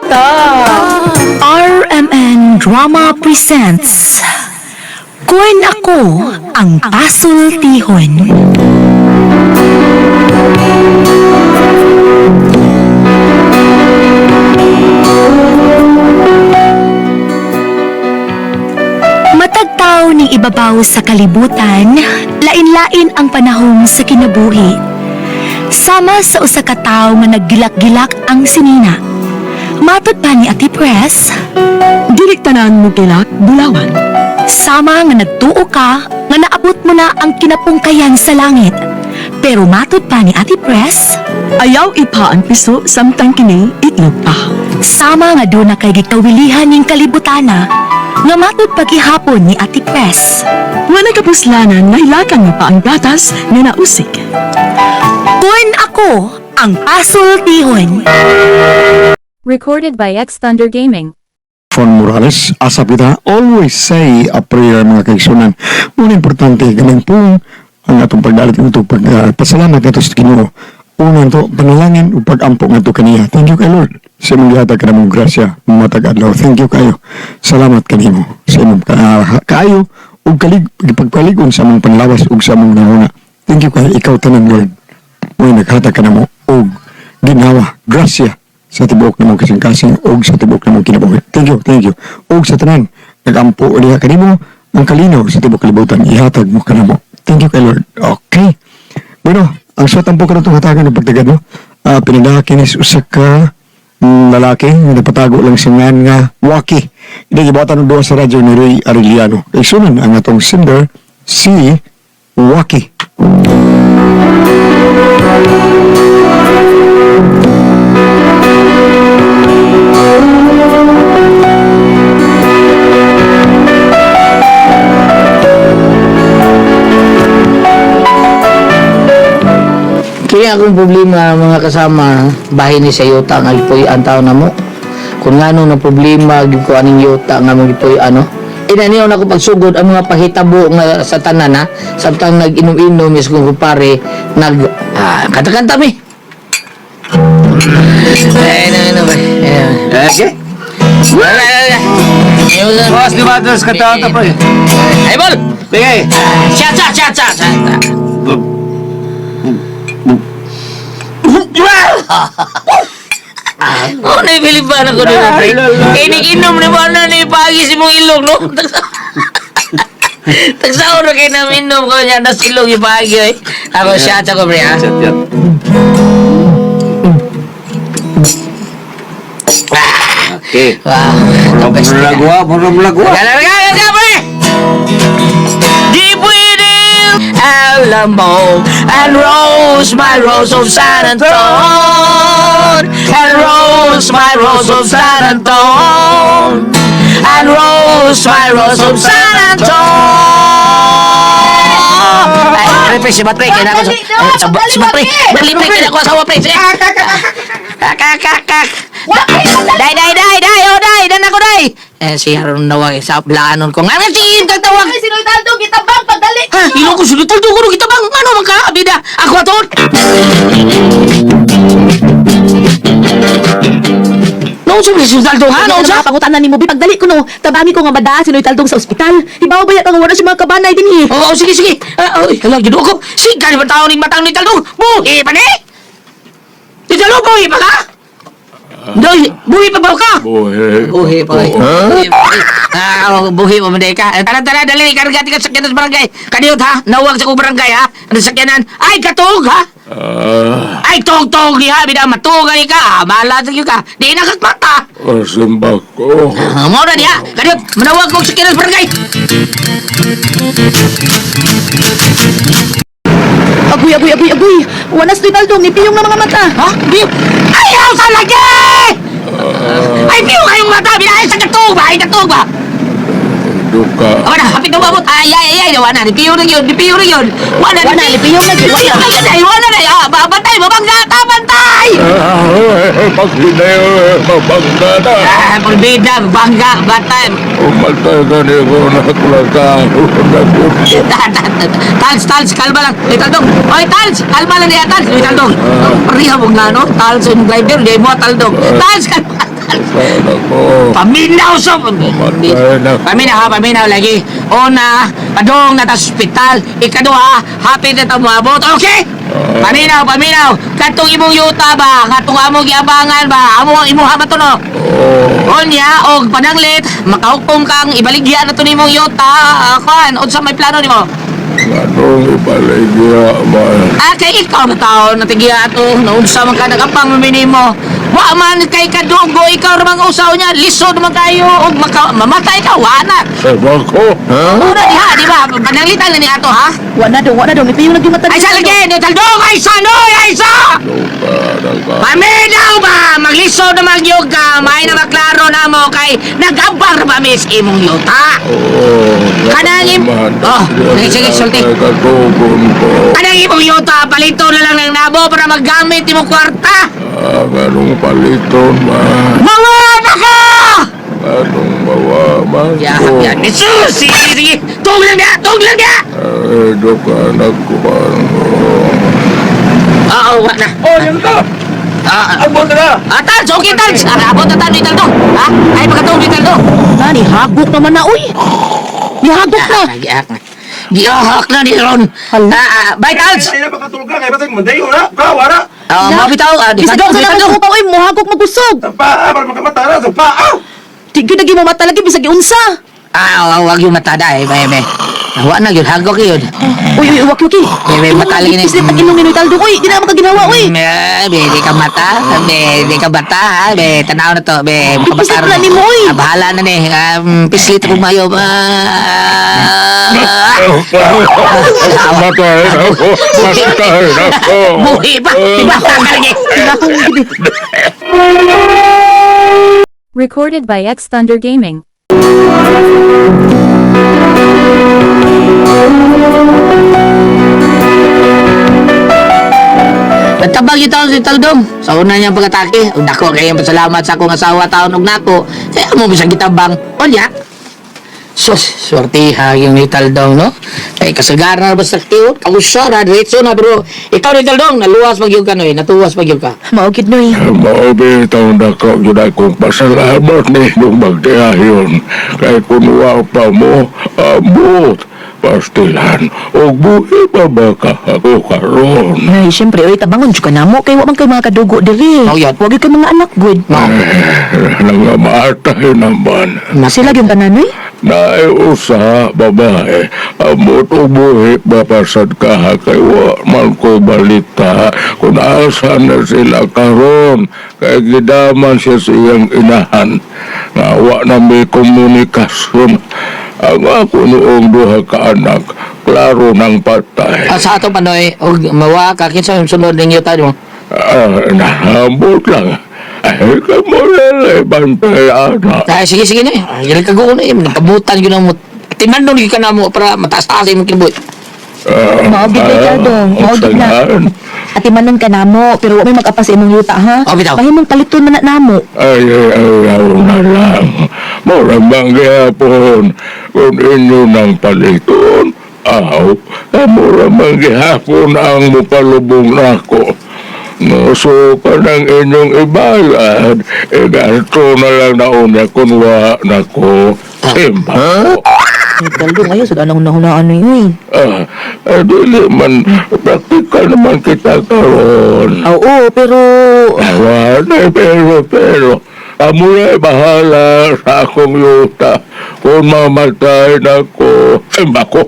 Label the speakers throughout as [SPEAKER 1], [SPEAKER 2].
[SPEAKER 1] Yuta!
[SPEAKER 2] RMN Drama presents Kuwen Ako ang Pasultihon. Matagtaw ning ibabaw sa kalibutan, lain-lain ang panahon sa kinabuhi. Sama sa usa ka tawo nga naggilak-gilak ang sinina. Matod pa ni Ate Press,
[SPEAKER 1] Dili tanan mo gilak, bulawan.
[SPEAKER 2] sama nga nagtuo ka nga naabot mo na ang kinapungkayan sa langit. Pero matod pa ni Ate Press,
[SPEAKER 1] Ayaw ipa ang piso, samtang kini itlog pa.
[SPEAKER 2] sama nga doon na kay gikawilihan ning kalibutana, nga matod pagihapon ni Ate Press.
[SPEAKER 1] Nga nagkapuslanan, nahilakan nga pa ang gatas nga nausik.
[SPEAKER 2] Kuwen Ako ang Pasultihon.
[SPEAKER 3] Recorded by X Thunder Gaming.
[SPEAKER 4] Fon Morales, asap kita, always say a prayer mga kaigsunan. Muna importante, ganang po ang atong pagdalit ito, pagpasalamat ito sa Ginoo. Una ito, panalangin o pag-ampo nga ito kaniya. Thank you kay Lord. Sa imong gihatag ka namong grasya, matag adlaw. Thank you kayo. Salamat kanimo sa imong kaayo o pagpaligon sa among panlawas o sa among nanguna. Thank you kayo, ikaw tanan Lord. Muna naghatag ka namo o ginawa, grasya sa tibok na mong kasing-kasing o sa tibok na mong kinabuhi. Thank you. O sa tanan, nag-ampo o diha kanimo, ang kalinaw sa tibok kalibutan, ihatag mo ka na mo. Thank you kay Lord. Okay. Bueno, ang suwatan po ka na itong hatagan ng pagtagad mo. Pinadakinis usa ka lalaki, na napatago lang siya nga Waki. Inagibatan ng doon sa radyo ni Ray Arellano. Kay sunan ang atong singer, si Waki.
[SPEAKER 5] Kaya akong problema mga kasama, bahay ni sa yuta nga gipoy ang tao na mo. Kung nga nung na problema, ko aning yuta nga mo gipoy ano. Inaniyo na ko pagsugod ang mga pahitabo nga sa tanan ha. Samtang nag-inom-inom is kong kupare, kanta-kanta mi. Okay.
[SPEAKER 6] Boss, di ba ito sa kata-kata pa eh?
[SPEAKER 5] Ay, bol!
[SPEAKER 6] Bigay!
[SPEAKER 5] Cha! Oh, naipilipan ako ni mo, pre. Inig-inom ni mo na ni pagi si mong ilong, no? Tagsaon na kayo namin inom ko niya, nas ilong yung pagi, eh. Ako, shot ako, pre, ha?
[SPEAKER 6] Shot yan. Okay.
[SPEAKER 5] Wow.
[SPEAKER 6] Murang lagwa.
[SPEAKER 5] Gala, pre! Di pwede alam mo and rose, my rose of San Anton, and rose, my rose of San Anton, and rose, my rose of San Anton. Ay, pre, si Batre, kaya na ako si Batre, bali pre, kaya ako asawa, pre, kak. Day, dan ako, day. Si Haron nawag, sa plaanon ko. Nga, si tawag.
[SPEAKER 7] Sino'y taldo, kita bang, pagdali!
[SPEAKER 5] Ha, ilo ko sunod taldo ko kita bang ano magkaabida. Ako aton. No, sumuli sunod taldo ha, no sa.
[SPEAKER 7] Pangutanan ni mo, pagdali ko no, tabami ko nga bada, sino'y taldong sa ospital. Ibaw ba yan ang wala si mga kabanay din eh.
[SPEAKER 5] Oo, sige. Ay, hala, gido ko. Sige, di ba tao ni matang ni taldo? Buhi pa ni? Di taldo, buhi pa ka? Doy, buhi pa ba ka? Buhi pa kayo. Buhi mo manday ka. Tara, dali, kargati ka sakyanan sa barangay. Kaniyot ha, nawag sa kong barangay ha. Ano sakyanan? Ay, katog ha? Ay, tog ha, bida matugay ka. Malatag yun ka. Di nakakmata.
[SPEAKER 6] Simbak ko.
[SPEAKER 5] Mo na niya. Kaniyot, manawag kong sakyanan sa barangay.
[SPEAKER 7] Agoy! Wanas to'y taldong, ipiyong na mga mata.
[SPEAKER 5] Ha? Biyo? Ayaw sa lagi! Ay, biyo kayong mata. Binahin sa katog ba? Ay, katog ba?
[SPEAKER 6] Duka.
[SPEAKER 5] Awa na, hapit na umabot. Ay, nawa na. Dipiyo na yun. Wala na,
[SPEAKER 7] ipiyong na yun.
[SPEAKER 5] Wala na. Batay, mabangga ta, bantay!
[SPEAKER 6] Mabangga na.
[SPEAKER 5] Pulbida, bangga, batay.
[SPEAKER 6] Umatay ka niyo ko nakulaka.
[SPEAKER 5] Tals, kalma lang. Taldong. Oy, Tals, kalma lang niya, Tals. Taldong. Pariha mo nga, no? Tals, yung driver, hindi mo, Taldong. Tals, kalma.
[SPEAKER 6] Sana ko.
[SPEAKER 5] Paminaw sa...
[SPEAKER 6] Matay na.
[SPEAKER 5] Paminaw lagi. Una, padong na ta sa ospital. Ikaduha, happy na ta maabot. Okay? Paminaw. Katong imong yuta ba? Katong among giabangan ba? Among imong hamatuno. Onya, og pananglit, makahukom kang ibaligya na to nimong yuta. Kuan, unsa may plano nimo?
[SPEAKER 6] Anong ibaligya man?
[SPEAKER 5] Kay ikaw na tao, natigya ato, naunsa man ka nagapang mo. Wa man kay kadugo, ikaw ramang usaw niya, lisod man kayo, og mamatay ka, wa na.
[SPEAKER 6] Ewan ko.
[SPEAKER 5] Una diha, di ba? Pananglitan na ni ato, ha?
[SPEAKER 7] Wala daw. Ito yung naging mata
[SPEAKER 5] Ay, sa lagi! Ni Taldong! Ay, sa no! Ay, sa! Paminaw ba? Maglisod na mag-yoga. May na maklaro na mo kay nag-abang ba mis imong yuta? Kanang sige, sulti.
[SPEAKER 6] Katugon ko.
[SPEAKER 5] Kanang imong yuta, palito na lang ng nabo para maggamit imong kwarta.
[SPEAKER 6] Ganong paliton man.
[SPEAKER 5] Mga baka!
[SPEAKER 6] Ganong mawaman ko.
[SPEAKER 5] Yan. Sige. Tug lang niya!
[SPEAKER 6] Duka nagkuhan mo.
[SPEAKER 5] Oo, wa na.
[SPEAKER 6] Yan ka! Abot na!
[SPEAKER 5] Tals, okay, Tals. Abot na tayo ni Taldo. Ha? Ay, pagkatawag ni Taldo.
[SPEAKER 7] Nani, hagok naman na, uy. Nihagok na.
[SPEAKER 5] Gihahak na ni Ron. Bye, Tals.
[SPEAKER 6] Ay na pakatulog ka, kaya batang mandayo na. Kawara!
[SPEAKER 5] Mabitaw.
[SPEAKER 7] Bisa
[SPEAKER 5] Taldo,
[SPEAKER 7] ka
[SPEAKER 5] Taldo.
[SPEAKER 7] na uy, mohagok magusog.
[SPEAKER 6] Sa paa, para makamatara sa paa!
[SPEAKER 7] Tigyo na mo mata lagi, bisa giunsa.
[SPEAKER 5] Wag yung matada eh, may. Nawa na yun, hagok yun.
[SPEAKER 7] Uy, wak yuki.
[SPEAKER 5] May mata lagi na.
[SPEAKER 7] Islit ang ilong ni Taldo, uy. Di na makaginawa, uy.
[SPEAKER 5] Di ka mata, di ka bata, ha? Tanaw na to,
[SPEAKER 7] Pislit na ni mo, uy.
[SPEAKER 5] Bahala na ni, pislit ako mayo.
[SPEAKER 6] Matay na ako! Matay na ako!
[SPEAKER 5] Buhi ba? Diba ka lagi?
[SPEAKER 3] Recorded by X Thunder Gaming.
[SPEAKER 5] Natabag yung taon si Taldong. Sa una niyang pag-atake, dako kayong pasalamat sa akong asawa taon og nako. Kaya mo bisang gitabang. Onya. Sus, sortiha yung ni Taldong, no? Kay kasagaran na ba sa tiyo? Kausya na, diretso na, pero ikaw ni Taldong, naluwas pag yung ka, no? Natuwas pag yung ka.
[SPEAKER 7] Maugid, noy.
[SPEAKER 6] Maubitaw na ka yun akong pasalamat ni nung magtiayon. Kay kunuwa pa mo, abot, pastilan, o buhi pa ba ka ako karon?
[SPEAKER 7] Ay, siyempre, uy, tabangon ka na mo. Kay wak man kay mga kadugo diri.
[SPEAKER 5] Oh, yan.
[SPEAKER 7] Wag kay mga anak, good.
[SPEAKER 6] Nangamatay naman.
[SPEAKER 7] Sila yung tanan, uy.
[SPEAKER 6] Naiusa, babae, amot o buhi papasad ka kay wa man ko balita kung asa na sila karon kay gidaman siya sa iyang inahan nga wa na may komunikasyon ang ako noong duha ka anak klaro ng patay
[SPEAKER 5] Sa ato panoy, og mawa ka, kinsa yung sunod ninyo tayo?
[SPEAKER 6] nahambot lang ay kamulalay bantay anak
[SPEAKER 5] Sige na. Galing ka gawin na yun. Nagpabutan yun ang mo. Tinandong yun ka na mo para mataas-taas yung kinabuhi.
[SPEAKER 7] Maugid kay Taldong. Maugid na. Ati manon ka na mo, pero wag may mag-apas sa imong yuta, ha?
[SPEAKER 5] Oh, bitaw.
[SPEAKER 7] Pahimong paliton man na mo.
[SPEAKER 6] ay na lang. Murang manggihapon kung inyo nang paliton. Murang manggihapon ang mupalubong nako. Nguso ka ng inyong ibayad. Ganto na lang nauna kung wa nako. Simba.
[SPEAKER 7] Ay, Taldong, ayos. Wala nang hunahunaan na yun.
[SPEAKER 6] Dili man. Praktikal naman kita karon.
[SPEAKER 7] Oo, pero...
[SPEAKER 6] Pero, amoy bahala sa akong yuta. Kung mamatay na ko, simba ko.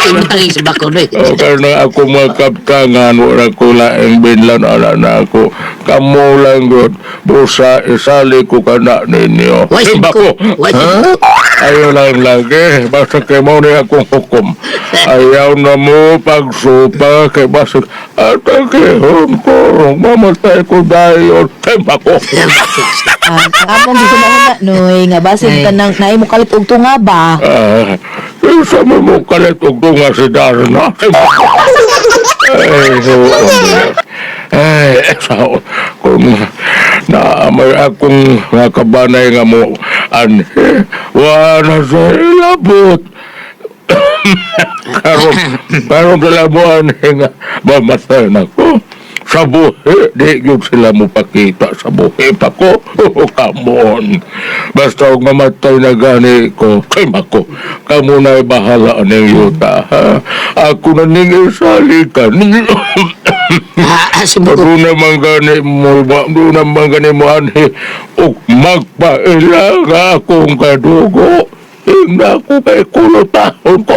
[SPEAKER 5] Ang sa bako na
[SPEAKER 6] O karena ako magkaptangan, wala ko laing binlan ala na ako. Kamu lang yun, busa isali ko ka na ninyo.
[SPEAKER 5] Why,
[SPEAKER 6] Simba ko.
[SPEAKER 5] Why,
[SPEAKER 6] Ayaw lang lagi, basta kay mo ni akong hukom. Ayaw na mo pagsupa kay basta atakihon ko, mamatay ko dahil simba ko.
[SPEAKER 7] Kapong dito na huna, noy. Nga basin ka nang naay mo kalit og tunga ba?
[SPEAKER 6] Sa mo kalit og tunga si Darna. So, kung naamay akong nakabanay nga mo, wala sa ilabot. Karon sa labuan nga mamatay na ko. Sa buhi, di yun sila mo pakita sa buhi pa ko. Oh, come on. Basta kung mamatay na gani ko, kay mako, kamo na'y bahala ng yuta, ha? Ako na ning isalikan. Doon naman gani mo, doon naman gani mo, ani, o magpailaga akong kadugo. Hindi ako kay kulutahon ko.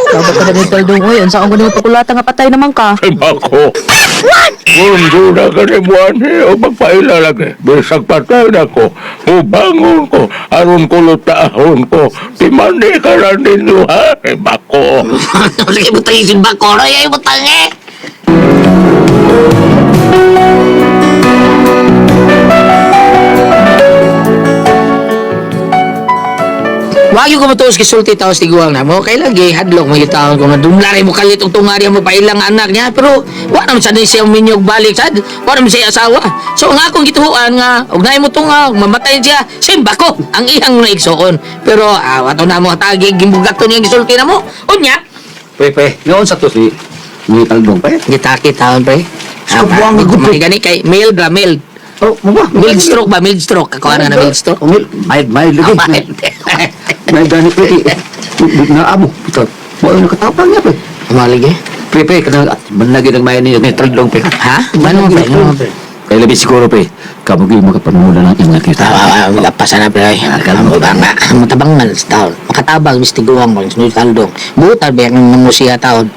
[SPEAKER 7] Dapat ka na ni Taldong, oy. Unsa ang ganun pakulata nga patay naman ka?
[SPEAKER 6] Kay mako. Kung doon na gani mo, ani, o magpailaga, bisag patay na ko, ubangon ko, aron kulutahon ko, timani ka na ninyo, ha? Kay mako.
[SPEAKER 5] Sige, butang isin ba ko? Ay, butang eh! Wag yung kumatuos kisulti taos tiguang na mo. Kaya lagi, hadlok may taon ko na dumlari mo kalit ang tungari mo pa ilang anak niya. Pero, wala naman sana siya minyog balik sad. Wala naman siya asawa. So, nga akong gituhuan nga, ugnay mo tunga, mamatay siya, simba ko, ang iyang naigsoon. Pero, wato na mo tagi, gimbugat to niya gisulti na mo. Unya,
[SPEAKER 8] Pre, ngayon sa to si Taldong, pre.
[SPEAKER 5] gitaki taon pre.
[SPEAKER 8] So, buwang higupit.
[SPEAKER 5] Gani kay, mild ra, mild.
[SPEAKER 8] Oh, mo ba?
[SPEAKER 5] Mild stroke ba? Mild stroke. Ako na mild stroke.
[SPEAKER 8] Mild lagi. Mild gani, pre. Na amo. Ito. Mo yung nakatapang niya, pre.
[SPEAKER 5] Malig eh.
[SPEAKER 8] Pre, kanang manlagi ng mayan niya, Taldong, pre.
[SPEAKER 5] Ha? Ano pre? Ano pre?
[SPEAKER 8] Kaya labi siguro, pre. Kamugi makapanuna ng iyong nakita.
[SPEAKER 5] Lapasan na pre. Kamu ba nga? Matabangan sa taon. Makatabang, mistiguang mo. Sunod taldong. Butan ba yung namusiya taon?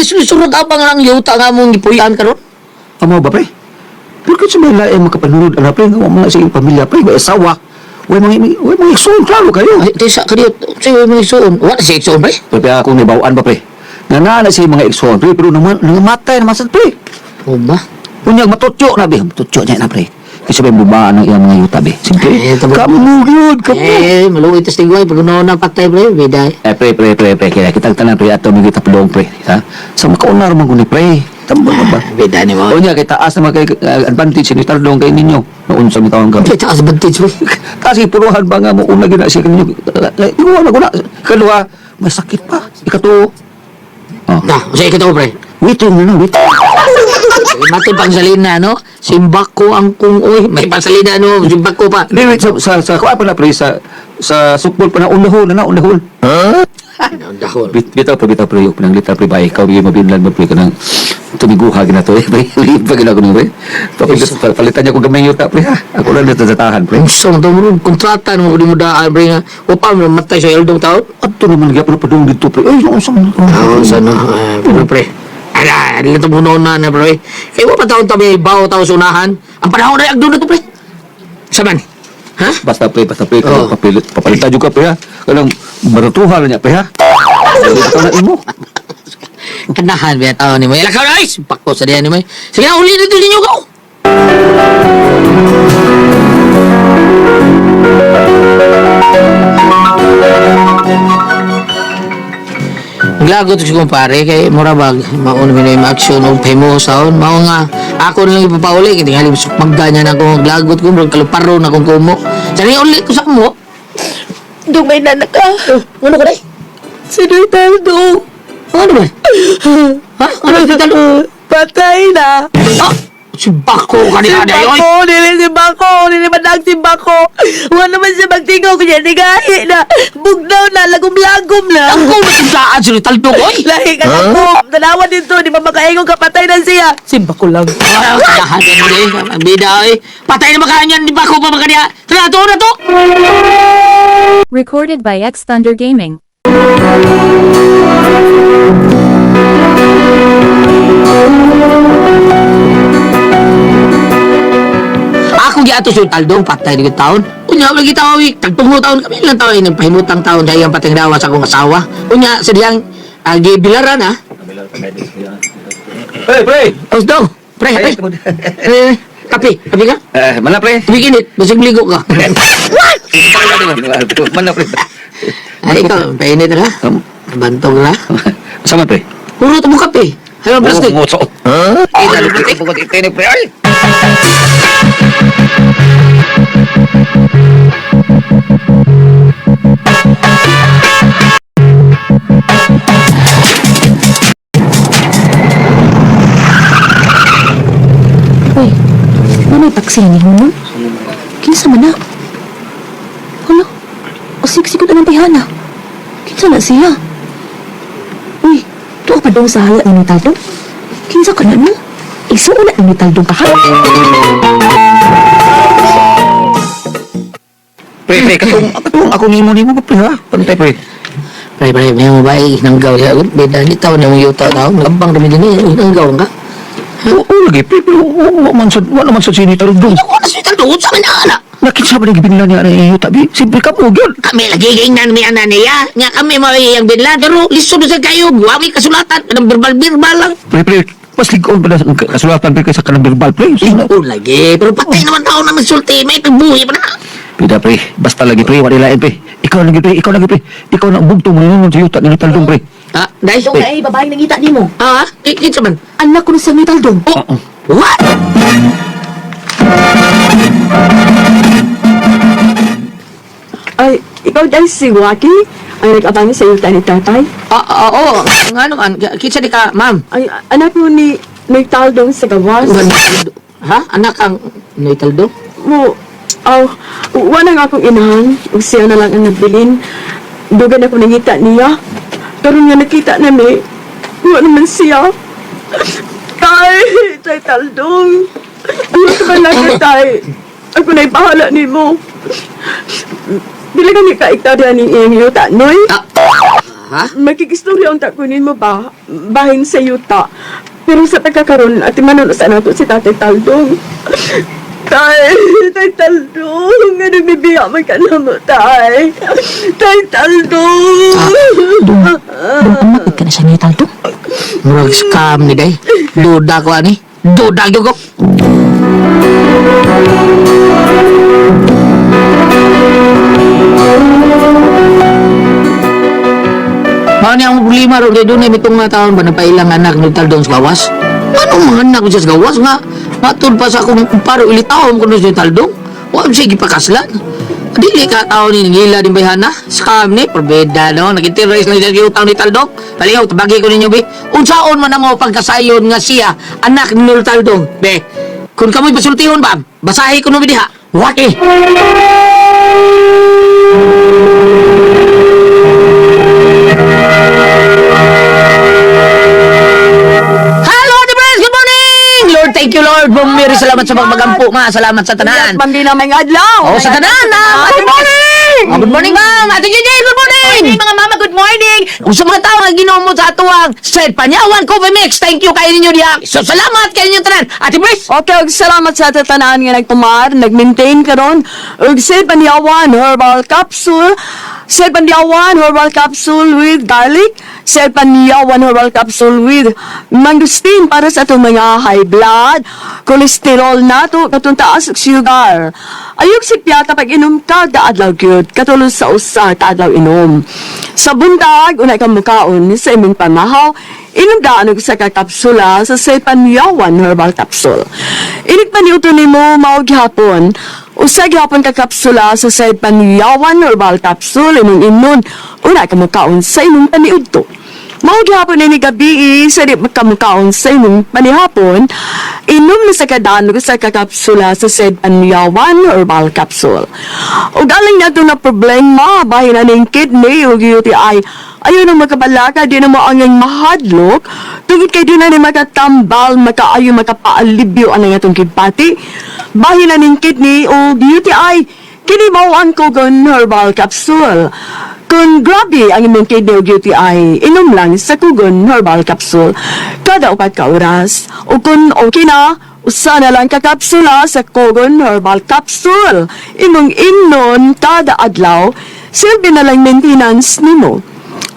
[SPEAKER 5] Susunod abang lang yuta nga mong ipuyan ka ron?
[SPEAKER 8] Amo ba, pre? Pero kasi may laing makapanunod, ano, pre, nga mga sa iyong pamilya, pre, may asawa. Way mga iksoon, klaro kayo.
[SPEAKER 5] Ay, tisa ka diyo. Sige, may iksoon. Wala si iksoon pre?
[SPEAKER 8] Pre, akong nibawaan ba, pre? Nanana siya mga iksoon, pre, pero nangamatay naman sa, pre.
[SPEAKER 5] O ba?
[SPEAKER 8] Kunyag matutyo na, be. Matutyo niya na, pre. Kasi may bubaan ng iyang mga yuta, be. Simple.
[SPEAKER 5] Kamu
[SPEAKER 8] yun,
[SPEAKER 5] maluwi tas tigway. Pag unaw na patay pre, biday.
[SPEAKER 8] Pre. Kaya kitang tanan, pre, ato may kita pelong, pre. Ha? Sa makaunar man kuni, pre. Tamba ba?
[SPEAKER 5] Biday ni mo.
[SPEAKER 8] O niya, kay taas naman kay advantage ni Taldong kay ninyo. Noon sa mitawang ka.
[SPEAKER 5] Kita sa advantage pre.
[SPEAKER 8] Kasi puruhan ba nga mo una gina siya kanyo. Ikaw na. Kalwa, may sakit pa. Ikato.
[SPEAKER 5] Na, sige kita ko pre.
[SPEAKER 8] Waiting na, waiting.
[SPEAKER 5] Mati pangsalina, no? Simbako ang kung, uy, may pangsalina, no? Simbako pa.
[SPEAKER 8] Di, wait, sa kuha pa na, pre, sa sukbol pa na, unahon.
[SPEAKER 5] Dahon.
[SPEAKER 8] Bitaw, pre, yung pinanglita, pre, ba, ikaw yung mabinlan mo, pre, ka nang tumiguha gina to, pre, pag ina ko nung, pre. Palitan niya kung gamay yuta, pre, ha? Ako lang dito sa tahan, pre.
[SPEAKER 5] Gusto mo ito, kontrata mo kung di mo daan, pre, nga. O pa, matay sa eldong taon?
[SPEAKER 8] At ito naman, kaya padung dito, pre. Ay, yung usang.
[SPEAKER 5] Sana, pre. Ala, ito muna na, pre. Kaya mo pa taon tabi, baho taon sa unahan. Ang panahon na yung na to, pre. Saman? Ha?
[SPEAKER 8] Basta, pre,
[SPEAKER 5] Oo.
[SPEAKER 8] papalitan juga, pre, ha? Kanang, baratuhan niya, pre, ha? Ito na imo.
[SPEAKER 5] Kanahan, biya taon ni mo. Ilakaw na, guys! Pakko sa diyan ni mo. Sige na, uli na ninyo ko! Glagot si kumpare kay Morabag mauna mi na action og famous sound mao nga ako na lang ipapauli kay tingali magda niya na ako glagot ko murag kaluparo na kong kumo sani uli ko sa mo
[SPEAKER 7] Dumay na ka.
[SPEAKER 5] ano ko dai
[SPEAKER 7] Sino'y Taldong?
[SPEAKER 5] ano ba ha ano ba talo
[SPEAKER 7] Patay na.
[SPEAKER 5] si Bako kanina day oy
[SPEAKER 7] Si Bako, nilimanag si Bako. Wala naman siya magtingaw kanya, nigahi na. Bugnaw na, lagom-lagom na.
[SPEAKER 5] ako matiglaan si Taldo ko oy
[SPEAKER 7] Lahi ka na po. Tanawan dito, di ba makaingong kapatay na siya? Si Bako lang.
[SPEAKER 5] kanahan din mo bida oy patay na makahanyan di Bako pa makanya trato na to
[SPEAKER 3] Recorded by X Thunder Gaming.
[SPEAKER 5] Ako giato si Taldong patay di taon. Unya lagi tawi tagtungo taon kami lang taon nagpahimutang taon dahil ang pateng dawa sa akong asawa. Unya sa diyang gibilaran ha.
[SPEAKER 8] Pre!
[SPEAKER 5] Os daw. Pre. Kape ka?
[SPEAKER 8] Mana, pre?
[SPEAKER 5] Biginit, basig ligo ka.
[SPEAKER 8] Mana, pre?
[SPEAKER 5] Ay ikaw, painit na. Bantog na.
[SPEAKER 8] Sama, pre?
[SPEAKER 5] Puro mo kape. Hayo plastic.
[SPEAKER 8] Ha?
[SPEAKER 5] Ito plastic.
[SPEAKER 8] Bukod ito ni pre. Ay!
[SPEAKER 2] Uy, ano yung taksi ni mo? Kinsa man na? Hala, asik-sikot ang tihana. Kinsa na siya? Uy, tuwa pa daw sa hala ni Taldong. Kinsa ka na mo? Isuulat ni Taldong ka ha?
[SPEAKER 8] Pre, katong ako nimo pre ha. Pantay pre.
[SPEAKER 5] Pre, may mo ba nanggaw ya? Beda ni taon na mga yuta tao. Nagabang kami din eh. Nanggaw ka?
[SPEAKER 8] Oo lagi pre, pero wala man sa sinita rin dong.
[SPEAKER 5] Ako na si Taldo. Sa man na.
[SPEAKER 8] Nakita ba na gibinlan niya na iyo tabi? Siyempre ka po gyud.
[SPEAKER 5] Kami lagi kainan may anan niya. Nga kami mo yung binlan. Pero lisod sa kayo. Guwawi kasulatan. Kanang birbal-birbal lang.
[SPEAKER 8] Pre, mas ligon pa na kasulatan pre kaysa kanang verbal pre.
[SPEAKER 5] Oo lagi. Pero patay naman tao na magsulti. May pagbuhi pa na.
[SPEAKER 8] Pida pre, basta lagi pre, wala lain pre. Ikaw lagi pre. Ikaw na bugtong mo nun sa yuta ni Taldong pre.
[SPEAKER 5] Ha? Guys?
[SPEAKER 2] Taldong ay babae nangita ni mo.
[SPEAKER 5] Ha? Kinsa man?
[SPEAKER 2] Anak ko na sa ni Taldong.
[SPEAKER 5] Oh. What?
[SPEAKER 7] Ay, ikaw dahil si Waki? Ang nag-abang sa yuta ni tatay?
[SPEAKER 5] Oo. Nga naman. Kinsa di ka, ma'am?
[SPEAKER 7] Ay, anak mo ni Taldong sa gawas.
[SPEAKER 5] Ha? Anak ang Noitaldo?
[SPEAKER 7] Mo, wala nga akong inahan. Ug siya na lang ang nagbilin. Dugan ako nangita niya. Karon nga nakita nami, wala naman siya. Tay Taldong. Ano ka ba lang tay? Ako na'y bahala ni mo. Dili ka ni kaiktarya ni iyang yuta, noy?
[SPEAKER 5] Ha?
[SPEAKER 7] Makikistorya ang takunin mo ba? Bahin sa yuta. Pero sa tagakaroon, at manunos nato si Tatay Taldong. Tay Taldong, nga nagbibiya man ka na mo, tay. Tay Taldong.
[SPEAKER 2] Amat ka na siya ni Taldong.
[SPEAKER 5] Murag scam ni day. Duda ko ani. Duda gyud ko. Mao ni ang problema ro doon ay mitong mga taon ba napailang anak ni Taldong sa gawas? Ano mga anak ko sa gawas nga? Matod pa sa akong paro ilitawon ko na si Taldong. Wa sige pakaslan. Dili ka tao ni ngila din bayhana. Scam ni perbeda no. Nagitirais na dili utang ni Taldong. Palingaw tabagi ko ninyo be. Unsaon man ang mga pagkasayon nga siya anak ni Taldong. Be. Kung kamoy pasultihon ba? Basahi ko no diha. Waki. Thank you, Lord. Bumiri, salamat sa pagmagampo, ma. Salamat sa tanan.
[SPEAKER 7] Pambi na may adlaw.
[SPEAKER 5] Sa tanan, ma'am. Good morning! Good morning, ma'am. Ate JJ, good morning!
[SPEAKER 2] Mga mama, good morning!
[SPEAKER 5] Kung sa mga tao nga ginomot sa atuang Said Panyawan Coffee Mix, thank you kayo ninyo diya. So, salamat kayo ninyo tanan. Ate Brice!
[SPEAKER 7] Okay, ug salamat sa tatanaan nga nagtumar, nag-maintain karon. Ug Said Panyawan Herbal Capsule, Said Panyawan Herbal Capsule with garlic, Said Panyawan Herbal Capsule with mangosteen para sa atong mga high blood, cholesterol nato, katong taas og sugar. Ayog si piyata pag inom kada adlaw gyud, katulad sa usa ka adlaw inom. Sa buntag, unay kang mukaon sa imong pamahaw, inumdaan og sa kapsula sa Said Panyawan Herbal Capsule. Inig pa niuto nimo mao gihapon. Usa gihapon ka kapsula sa Said Panyawan Herbal Capsule imong inon, unay kang mukaon sa imong paniudto. Mao gihapon ni gabi sa di makamukaon sa imong panihapon, inom na sa kadano sa kakapsula sa Said Panyawan Herbal Capsule. Ug alang nato na problema bahin na ning kidney ug UTI, ayaw na makabalaka, di na mo ang mahadlok, tungod kay di na ni makatambal, makaayo, makapaalibyo ang atong kidpati. Bahin na ning kidney ug UTI, kini mao ang Kogon Herbal Capsule. Kung grabe ang imong kidney o UTI, inom lang sa Kogon Herbal Capsule kada 4 ka oras. O kung okay na, usa na lang kakapsula sa Kogon Herbal Capsule. Imong inon kada adlaw, silbi na lang maintenance nimo.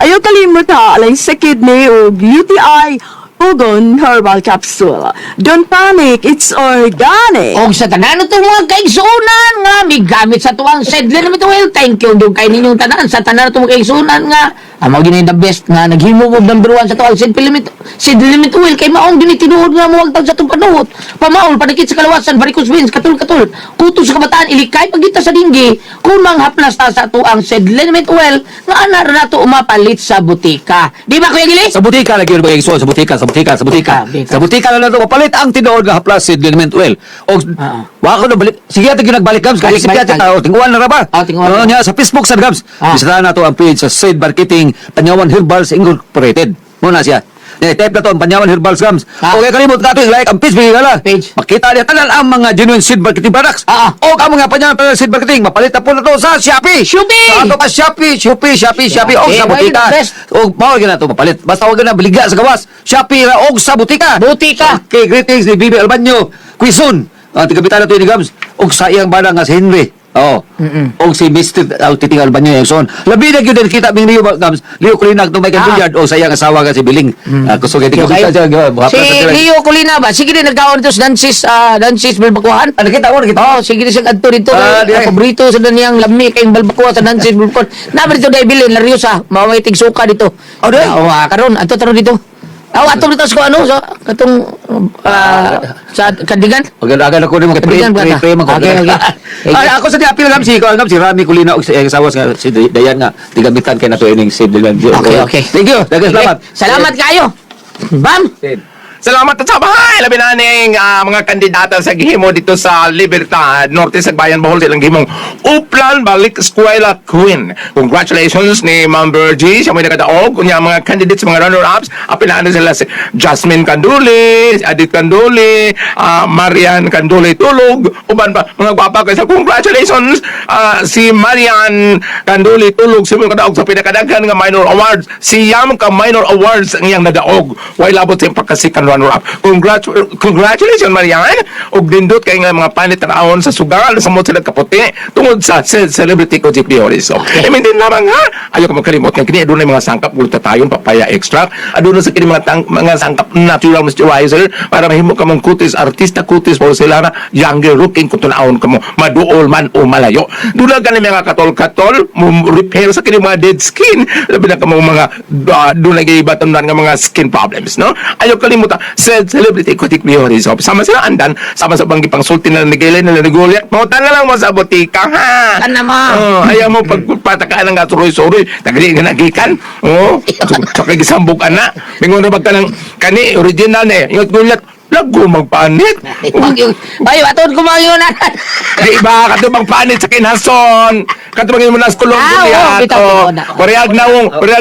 [SPEAKER 7] Ayaw kalimot ha, alay sa kidney o UTI, Kogon Herbal Capsule. Don't panic, it's organic.
[SPEAKER 5] O sa tanan itong mga kaigsunan nga, may gamit sa tuwang sedler naman ito. Well, thank you doon kayo ninyong tanan. Sa tanan itong mga kaigsunan nga, Amo gini the best nga naghimo og number 1 sa tuwag seed limit oil kay maong gini tinuod nga mo tag sa tong panuhot. Pamaol padikit sa kalawasan varicose veins katul kutos sa kabataan ilikay pagita sa dinggi kung manghaplas ta sa tuang seed limit oil nga ana ra nato umapalit sa butika. Di ba Kuya Gili?
[SPEAKER 8] Sa butika lagi yun ba yung sa butika. Sa butika na lang ito, mapalit ang tinuod nga haplas seed liniment oil. O, wala ko na balik. Sige natin ginagbalik, Gams. Kasi sige natin tao, tinguan na ra ba?
[SPEAKER 5] Tinguan na.
[SPEAKER 8] Niya, sa Facebook sa Gams. Bisita na ito ang page sa Seed Marketing Panyawan Herbals Incorporated. Muna siya. Type na to ang Panyawan Herbals Gams. Okay, kalimut na ito, like ang page, bigala.
[SPEAKER 5] Page.
[SPEAKER 8] Makita niya tanan ang mga genuine seed marketing products. O ang mga Panyawan seed marketing, mapalit na po na to sa Shopee. Sa ato ka Shopee. O sa butika. O mawag na ito mapalit. Basta huwag na baliga sa gawas. Shopee ra og sa butika. Okay, greetings ni Bibi Albanyo. Quizon. Tigabitan na ito ni Gams. Og sa iyang bala nga si Henry. Oo. Og si Mr. Titingal ba niya yung son. Labi na yun din kita bing Leo Gams. Leo Kulinag itong Michael Billiard. O sa iyang asawa nga si Biling. Gusto kayo tingnan siya.
[SPEAKER 5] Si Leo Colina ba? Sige din nagkaon dito sa Nancy's Balbakuan.
[SPEAKER 8] Nakita ko.
[SPEAKER 5] Oh, sige din siya adto dito. Paborito sa niyang lami kayong Balbakuan sa Nancy's Balbakuan. Naman dito dahil bilin Lariosa. Maway tigsuka dito. Karon ato taro dito. Ato dito sa ano sa katong sa Kandigan.
[SPEAKER 8] Agad ako rin
[SPEAKER 5] Kandigan ba? Okay.
[SPEAKER 8] Ako sa apil Gams si Rami Kulina og si asawa nga si Dayan nga tigamitan kay nato ining seed
[SPEAKER 5] Okay.
[SPEAKER 8] Thank you. Salamat.
[SPEAKER 5] Salamat kayo. Bam.
[SPEAKER 9] Salamat at sabay! Labi na ning mga kandidata sa gihimo dito sa Libertad, Norte sa Bayan Bohol, silang gihimong Uplan Balik Eskwela Queen. Congratulations ni Ma'am Virgie, siya may nakadaog. Kunya mga candidates, mga runner-ups, apilaan na sila si Jasmine Canduli, Adit Canduli, Marian Canduli Tulog, uban pa, mga gwapa kayo. Congratulations si Marian Canduli Tulog, siya may nakadaog sa pinakadaghan nga minor awards. Siyam ka minor awards ang iyang nadaog. Way labot sa pagkasikan runner-up. Congratulations, Marian. Og dindot kay nga mga panit na aon sa sugal sa mot sila kaputi tungod sa celebrity ko Jeep Dioris. So, din lamang ha. Ayaw ka magkalimot nga kini adunay mga sangkap gulta tayon papaya extract. Adunay sa kini mga sangkap natural moisturizer para mahimo ka mong kutis artista kutis porcelana younger looking kung tunaon ka mo maduol man o malayo. Dula ka mga katol-katol mo repair sa kini mga dead skin. Labi na ka mga dunay gibatan nga mga skin problems, no? Ayaw kalimutan celebrity ko tikmiyoris. Sama sila andan, sama sa banggi pang sulti na nagilay na naguliak. Mautan na lang mo sa botika, ha?
[SPEAKER 5] Kana mo.
[SPEAKER 9] Ayaw mo pagpatakaan ng aturoy-suroy. Nagli nga nagikan. So kay gisambog ka na. Mingon na ba ka ng kani, original na eh. Yung guliak, lago magpanit.
[SPEAKER 5] Ayo, aton ko mga yun.
[SPEAKER 9] Di ba, katubang panit sa kinhason. Katubang mo nas kulong guliak. Pariag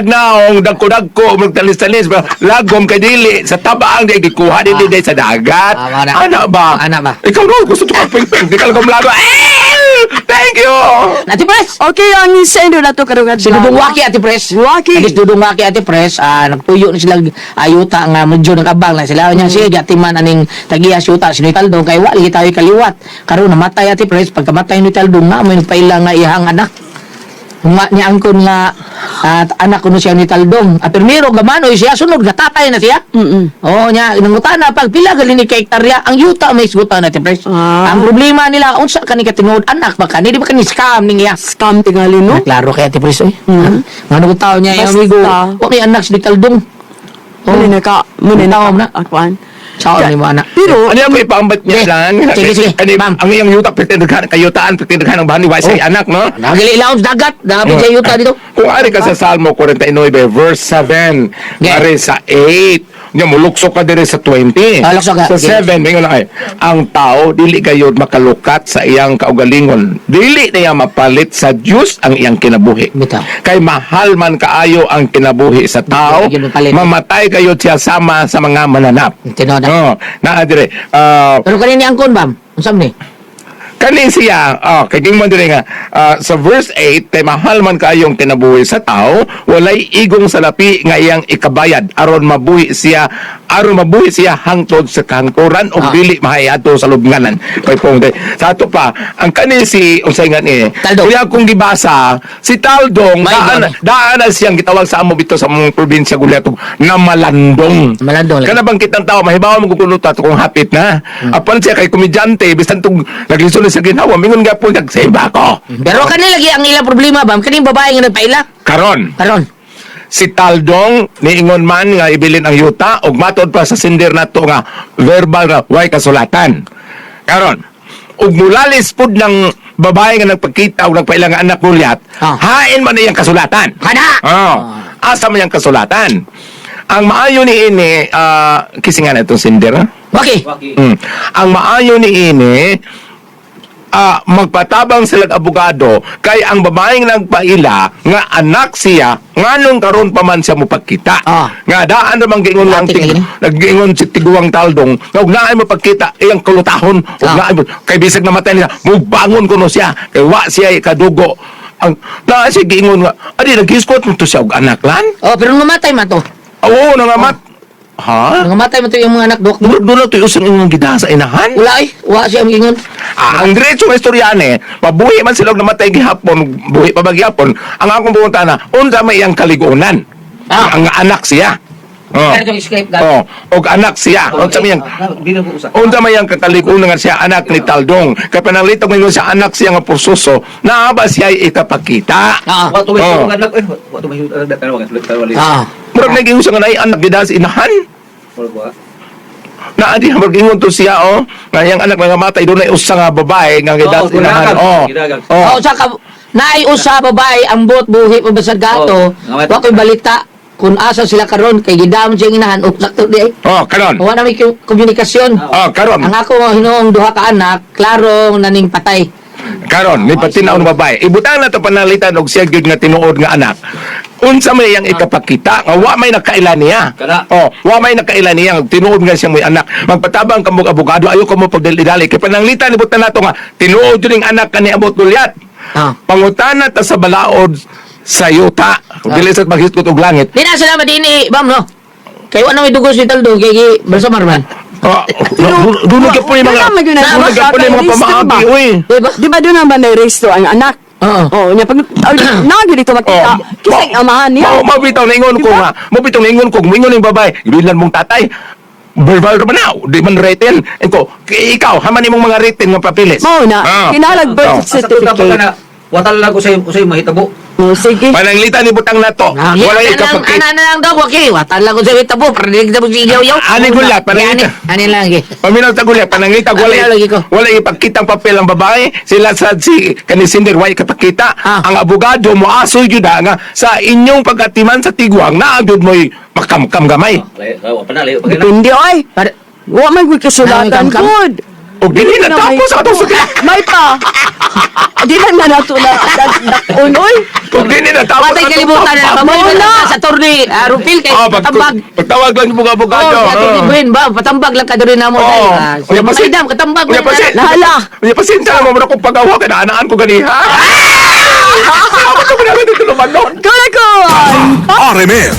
[SPEAKER 9] naong, dagko-dagko, magtalis-talis. Lagom kay dili, sa tabaang di gikuha, dili sa dagat. Ana ba? Ikaw no, gusto ko ping-ping. Di ka lang kumlago. Thank you!
[SPEAKER 5] Ate Pres!
[SPEAKER 7] Okay, ang sendo na to karungan.
[SPEAKER 5] Si Dudong Waki, Ate Pres. Nagis Dudong Waki, Ate Pres. Nagtuyo na sila ayuta nga medyo nakabang na sila. Niya siya, gatiman aning tagiyas yuta. Sinitaldong kay wali tayo kaliwat. Karoon namatay, Ate Pres. Pagkamatay ni Taldong na, may nagpailang nga ihang anak. Niya angkon nga anak ko no siya ni Taldong. Primero gamanoy siya, sunod gatatay na siya. Niya, nangutana, pag pila gali ni hektarya, ang yuta may isgutan natin, Pres. Ang problema nila, unsa ka ni katinuod anak, baka di ba ka ni scam ning iya?
[SPEAKER 7] Scam tingali, no?
[SPEAKER 5] Klaro kaya, Pres, Ano ko tao niya, yung amigo, okay, anak si Taldong.
[SPEAKER 7] Muna na. Akuan.
[SPEAKER 5] Sao ni mo anak.
[SPEAKER 7] Pero,
[SPEAKER 9] Ano yung may paambat niya lang?
[SPEAKER 5] Sige.
[SPEAKER 9] Ang iyang yuta, pretendaghan, kayutaan, pretendaghan ng bahan ni Waisay anak, no?
[SPEAKER 5] Nagali ilaw sa dagat, dapat siya yuta dito.
[SPEAKER 9] Kung ari ka sa Salmo 49 verse 7, ari sa 8, nga muluksok ka dire sa 20.
[SPEAKER 5] Luksok ka.
[SPEAKER 9] Sa 7, mingon ay, ang tao dili gayud makalukat sa iyang kaugalingon. Dili niya mapalit sa Dios ang iyang kinabuhi.
[SPEAKER 5] Bitaw.
[SPEAKER 9] Kay mahal man kaayo ang kinabuhi sa tao,
[SPEAKER 5] Dili gyud mapalit.
[SPEAKER 9] mamatay gayud siya sama sa mga mananap.
[SPEAKER 5] Tinood.
[SPEAKER 9] Naa dire.
[SPEAKER 5] Pero kanini angkon, bam? Unsam ni?
[SPEAKER 9] Kani siya, kay mo dire nga sa verse 8, kay mahal man kayong kinabuhi sa tao, walay igong salapi nga iyang ikabayad aron mabuhi siya hangtod sa kahangturan o dili mahayato sa lubnganan. Kay pong sa ato pa, ang kani si unsay nga ni
[SPEAKER 5] Taldong.
[SPEAKER 9] kuya kong gibasa, si Taldong daan na siyang gitawag sa amo bito sa mong probinsya Guliatog na malandong.
[SPEAKER 5] Malandong.
[SPEAKER 9] Kana bang kitang tao mahibaw mo kung kung hapit na. Apan siya kay komedyante bisan tong naglisod sa ginawa, mingon nga po nagsimba ko.
[SPEAKER 5] Pero kanila lagi ang ilang problema, bam. Kaning babae nga nagpaila.
[SPEAKER 9] Karon, si Taldong niingon man nga ibilin ang yuta ug matod pa sa sindir nato nga verbal nga way kasulatan. Karon, ug mulalis pud ng babae nga nagpakita ug nagpailang nga anak mulyat, hain man iyang kasulatan.
[SPEAKER 5] Kana!
[SPEAKER 9] Asa man iyang kasulatan. Ang maayo ni ini kisingan itong sindir.
[SPEAKER 5] Okay.
[SPEAKER 9] Ang maayo ni ini magpatabang sila abogado kay ang babaeng nagpaila nga anak siya nganong karon pa man siya mopagkita nga daan ra man giingon lang nag-ingon si tiguang Taldong nga ug naay mopagkita iyang kulutahon ug naay kay bisag namatay niya mubangon kuno siya kay wa siya kadugo ang naa siya giingon nga adi naghiskot mo to siya og anak lan
[SPEAKER 5] Pero namatay man to.
[SPEAKER 9] oo nangamat
[SPEAKER 5] Namatay man to yung mga anak, Dok.
[SPEAKER 9] doon na to usang inyong gida sa inahan
[SPEAKER 5] Wala eh. Wala siya ingon.
[SPEAKER 9] ang diretso nga istoryane, mabuhi man sila og namatay gihapon, buhi pa ba gihapon, ang akong pumunta na, unsa may iyang kaligunan. Ang anak siya.
[SPEAKER 5] Kaya itong escape
[SPEAKER 9] Og anak siya. Unsa may iyang unsa may iyang kaligunan nga siya anak ni Taldong. Kay pananglitaw mo sa anak siya nga porsuso, naaba siya itapakita. Murag naging usa nga nay anak gid sa inahan. Na adi mag-ingon to siya nga yang anak nga matay doon ay usa nga babae nga gidad inahan.
[SPEAKER 5] Saka, naay usa babae, ambot, buhi, pabasag gato. Wa ko'y balita kung asa sila karon kay gidam siya inahan. Sakto di eh.
[SPEAKER 9] Karon.
[SPEAKER 5] Wala na may komunikasyon.
[SPEAKER 9] Karon.
[SPEAKER 5] Ang ako hinuong duha ka anak, klaro naning patay.
[SPEAKER 9] Karon, ni patinaw ng babae. Ibutang na to panalitan og siya gyud nga tinuod nga anak. Unsa may iyang ikapakita nga wa may nakaila niya. Wa may nakaila niya tinuod nga siya may anak. Magpatabang kamo abogado ayo ko mo pagdali kay pananglitan ibutan nato nga tinuod jud ning anak kani abot gulyat. Pangutana ta sa balaod sa yuta. Dili sa maghiskot og langit.
[SPEAKER 5] Di na sila madini, bam no. Kay wala may dugos ni Taldo kay Bersamar man.
[SPEAKER 9] Dulo ka po yung mga pamaagi, uy.
[SPEAKER 7] Di ba doon naman na-resto ang anak? Oo. Niya pag nagdi dito makita. Kising amahan niya.
[SPEAKER 9] Mabitaw na ingon ko nga. Mabitaw na ingon ko. Mingon yung babae. Gibilan mong tatay. Verbal naman na. Di man written. Eko, ikaw, haman imong mga written nga papilis.
[SPEAKER 7] Mao na. Kinalag birth certificate.
[SPEAKER 8] Watal lang ko sa'yo mahitabo.
[SPEAKER 7] Sige.
[SPEAKER 9] Pananglitan ni butang na to. Wala ikapagkit.
[SPEAKER 5] Ana na lang daw, okay. Watan lang ko sa itabo. Para di kita magsigaw-yaw.
[SPEAKER 9] Ani gulat, pananglitan.
[SPEAKER 5] Ani lang, eh.
[SPEAKER 9] Paminaw ta gulat, pananglitan. Wala ipagkitang papel ang babae. Sila sa si kanisinder, wala ikapagkita. Ang abogado mo asoy yun nga sa inyong pagkatiman sa tigwang na agad mo'y makamkam gamay.
[SPEAKER 7] Depende, oy. Wa man gud kasulatan good.
[SPEAKER 9] O dili na tapos sa atong sugla.
[SPEAKER 7] May pa. Di lang na nato na dakon, oy.
[SPEAKER 9] O dili na tapos
[SPEAKER 5] Patay kalibutan na. Pamoy na sa turni. Rupil kay patambag.
[SPEAKER 9] Pagtawag lang yung mga abogado.
[SPEAKER 5] Buhin ba? Patambag lang ka doon na mo. Siya masaydam, katambag mo.
[SPEAKER 7] Nahala.
[SPEAKER 9] May pasensya naman mo na kung pag-awa ka na anaan ko ganiha. Ako ito ko namin dito lumanon.
[SPEAKER 7] Kaya ko.
[SPEAKER 10] RMN